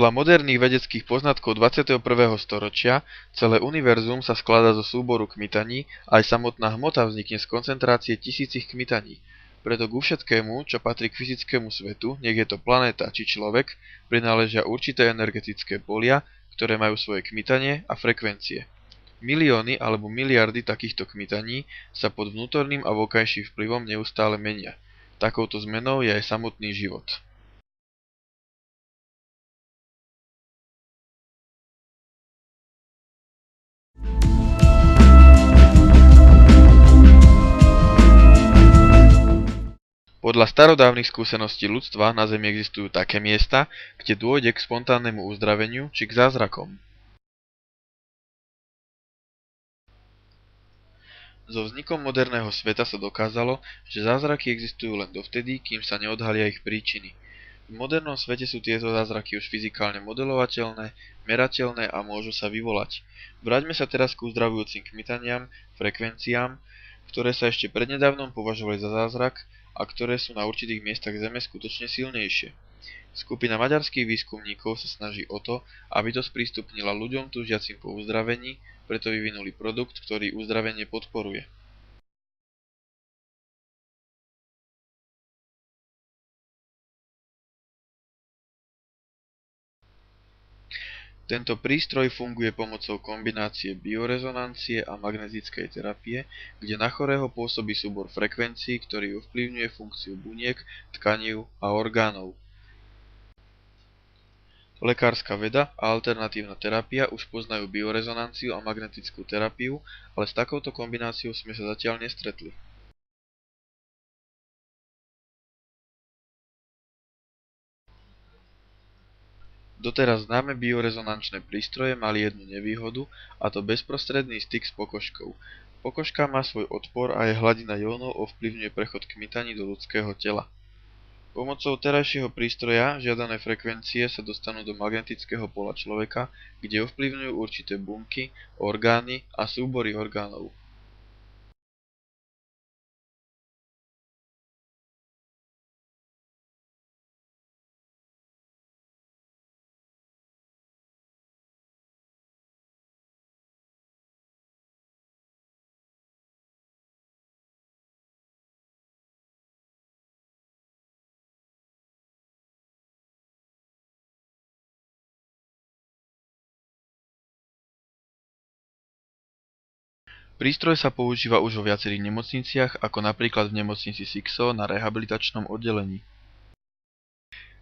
Podľa moderných vedeckých poznatkov 21. storočia celé univerzum sa skladá zo súboru kmitaní a aj samotná hmota vznikne z koncentrácie tisícich kmitaní. Preto ku všetkému, čo patrí k fyzickému svetu, nech je to planéta či človek, prináležia určité energetické polia, ktoré majú svoje kmitanie a frekvencie. Milióny alebo miliardy takýchto kmitaní sa pod vnútorným a vonkajším vplyvom neustále menia. Takouto zmenou je aj samotný život. Podľa starodávnych skúseností ľudstva na Zemi existujú také miesta, kde dôjde k spontánnemu uzdraveniu či k zázrakom. So vznikom moderného sveta sa dokázalo, že zázraky existujú len dovtedy, kým sa neodhalia ich príčiny. V modernom svete sú tieto zázraky už fyzikálne modelovateľné, merateľné a môžu sa vyvolať. Vráťme sa teraz k uzdravujúcim kmitaniam, frekvenciám, ktoré sa ešte prednedávnom považovali za zázrak a ktoré sú na určitých miestach Zeme skutočne silnejšie. Skupina maďarských výskumníkov sa snaží o to, aby to sprístupnila ľuďom túžiacim po uzdravení, preto vyvinuli produkt, ktorý uzdravenie podporuje. Tento prístroj funguje pomocou kombinácie biorezonancie a magnetickej terapie, kde na chorého pôsobí súbor frekvencií, ktorý ovplyvňuje funkciu buniek, tkanív a orgánov. Lekárska veda a alternatívna terapia už poznajú biorezonanciu a magnetickú terapiu, ale s takouto kombináciou sme sa zatiaľ nestretli. Doteraz známe biorezonančné prístroje mali jednu nevýhodu, a to bezprostredný styk s pokožkou. Pokožka má svoj odpor a jej hladina jónov ovplyvňuje prechod kmitaní do ľudského tela. Pomocou terajšieho prístroja žiadané frekvencie sa dostanú do magnetického pola človeka, kde ovplyvňujú určité bunky, orgány a súbory orgánov. Prístroj sa používa už vo viacerých nemocniciach, ako napríklad v nemocnici Sixo na rehabilitačnom oddelení.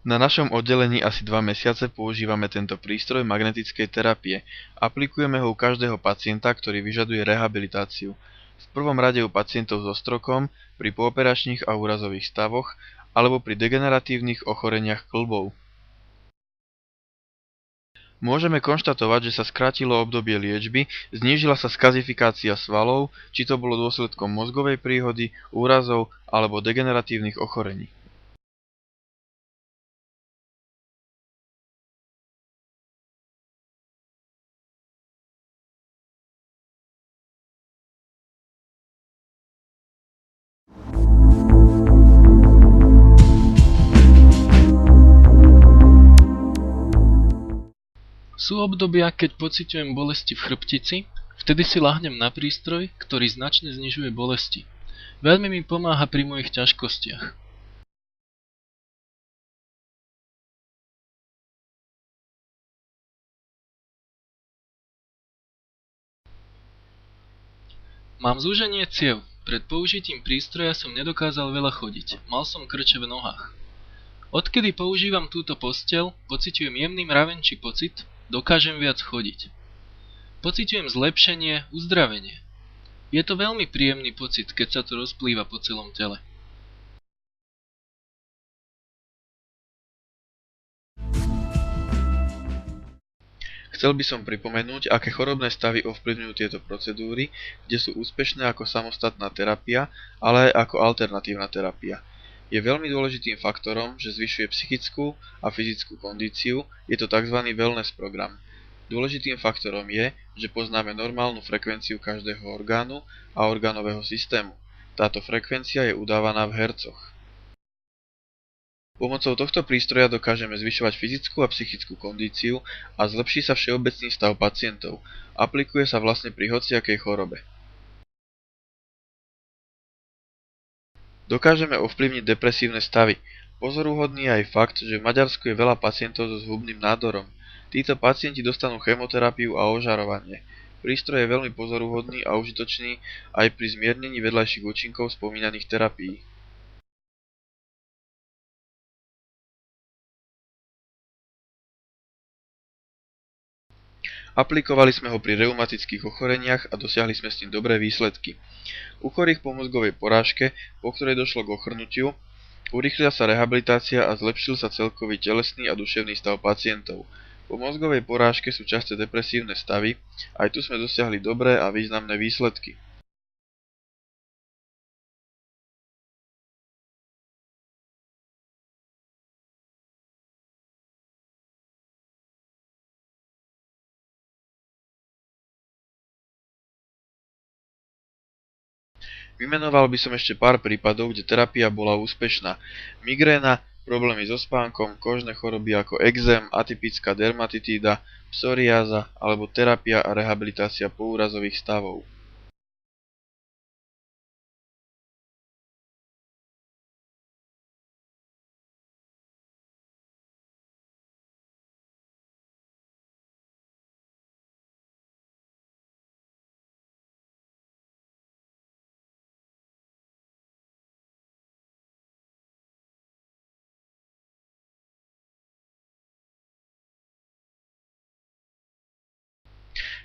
Na našom oddelení asi 2 mesiace používame tento prístroj magnetickej terapie. Aplikujeme ho u každého pacienta, ktorý vyžaduje rehabilitáciu. V prvom rade u pacientov so strokom, pri pooperačných a úrazových stavoch alebo pri degeneratívnych ochoreniach kĺbov. Môžeme konštatovať, že sa skrátilo obdobie liečby, znížila sa skazifikácia svalov, či to bolo dôsledkom mozgovej príhody, úrazov alebo degeneratívnych ochorení. Sú obdobia, keď pociťujem bolesti v chrbtici, vtedy si ľahnem na prístroj, ktorý značne znižuje bolesti. Veľmi mi pomáha pri mojich ťažkostiach. Mám zúženie ciev. Pred použitím prístroja som nedokázal veľa chodiť. Mal som krče v nohách. Odkedy používam túto posteľ, pociťujem jemný mravenčí pocit, dokážem viac chodiť. Pociťujem zlepšenie, uzdravenie. Je to veľmi príjemný pocit, keď sa to rozplýva po celom tele. Chcel by som pripomenúť, aké chorobné stavy ovplyvňujú tieto procedúry, kde sú úspešné ako samostatná terapia, ale aj ako alternatívna terapia. Je veľmi dôležitým faktorom, že zvyšuje psychickú a fyzickú kondíciu, je to tzv. Wellness program. Dôležitým faktorom je, že poznáme normálnu frekvenciu každého orgánu a orgánového systému. Táto frekvencia je udávaná v hercoch. Pomocou tohto prístroja dokážeme zvyšovať fyzickú a psychickú kondíciu a zlepší sa všeobecný stav pacientov. Aplikuje sa vlastne pri hociakej chorobe. Dokážeme ovplyvniť depresívne stavy. Pozoruhodný je aj fakt, že v Maďarsku je veľa pacientov so zhubným nádorom. Títo pacienti dostanú chemoterapiu a ožarovanie. Prístroj je veľmi pozoruhodný a užitočný aj pri zmiernení vedľajších účinkov spomínaných terapií. Aplikovali sme ho pri reumatických ochoreniach a dosiahli sme s tým dobré výsledky. U chorých po mozgovej porážke, po ktorej došlo k ochrnutiu, urýchlila sa rehabilitácia a zlepšil sa celkový telesný a duševný stav pacientov. Po mozgovej porážke sú časté depresívne stavy, aj tu sme dosiahli dobré a významné výsledky. Vymenoval by som ešte pár prípadov, kde terapia bola úspešná. Migréna, problémy so spánkom, kožné choroby ako exém, atypická dermatitída, psoriáza alebo terapia a rehabilitácia poúrazových stavov.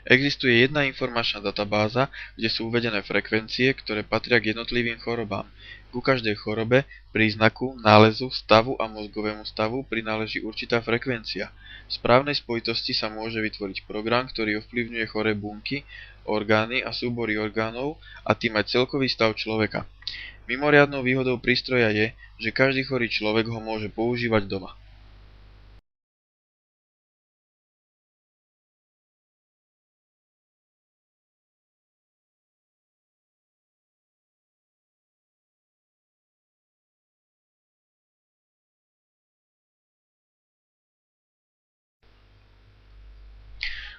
Existuje jedna informačná databáza, kde sú uvedené frekvencie, ktoré patria k jednotlivým chorobám. Ku každej chorobe, príznaku, nálezu, stavu a mozgovému stavu prináleží určitá frekvencia. V správnej spojitosti sa môže vytvoriť program, ktorý ovplyvňuje choré bunky, orgány a súbory orgánov a tým aj celkový stav človeka. Mimoriadnou výhodou prístroja je, že každý chorý človek ho môže používať doma.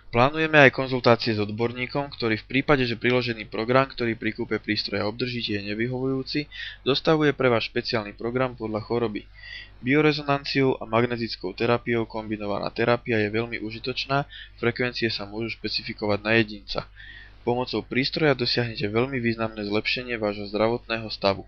Plánujeme aj konzultácie s odborníkom, ktorý v prípade, že priložený program, ktorý pri kúpe prístroja obdržíte, je nevyhovujúci, dostavuje pre vás špeciálny program podľa choroby. Biorezonanciou a magnetickou terapiou kombinovaná terapia je veľmi užitočná, frekvencie sa môžu špecifikovať na jedinca. Pomocou prístroja dosiahnete veľmi významné zlepšenie vášho zdravotného stavu.